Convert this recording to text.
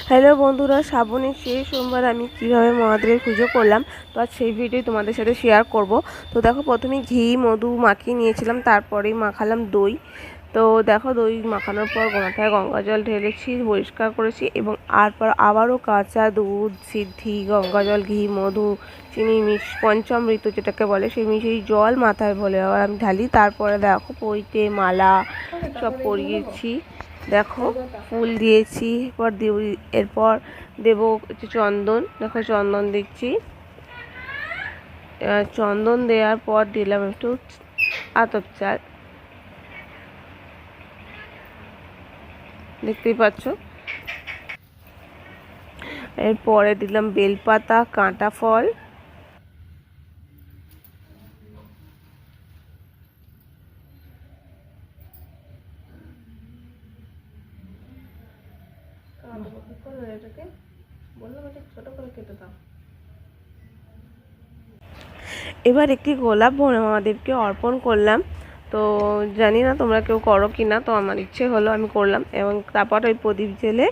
Hello বন্ধুরা, শ্রাবণের শেষ সোমবার আমি কিভাবে মহাদেবের পুজো করলাম তো আজ সেই ভিডিও তোমাদের সাথে শেয়ার করব। তো দেখো, প্রথমে ঘি মধু মাখিয়ে নিয়েছিলাম, তারপরে মাখালাম দই। তো দেখো, দই মাখানোর পর মাথায় গঙ্গা জল ঢেলেছি, পরিষ্কার করেছি এবং তারপর আবারও কাঁচা দুধ, সিদ্ধি, গঙ্গা জল, ঘি, মধু, চিনি, পঞ্চামৃত যেটাকে বলে সেই মিশিয়ে জল মাথায় বলে আবার আমি ঢালি। তারপরে দেখো, পইতে মালা সব পরিয়েছি, দেখো ফুল দিয়েছি, এরপর দেবো একটু চন্দন। দেখো চন্দন দিচ্ছি, চন্দন দেওয়ার পর দিলাম একটু আতপ চাল, দেখতেই পাচ্ছ। এরপরে দিলাম বেলপাতা, কাঁটা ফল, এবার একটি গোলাপ মহাদেবকে অর্পণ করলাম। তো জানি না তোমরা কেউ করো কি না, তো আমার ইচ্ছে হলো আমি করলাম। এবং তারপর ওই প্রদীপ জেলে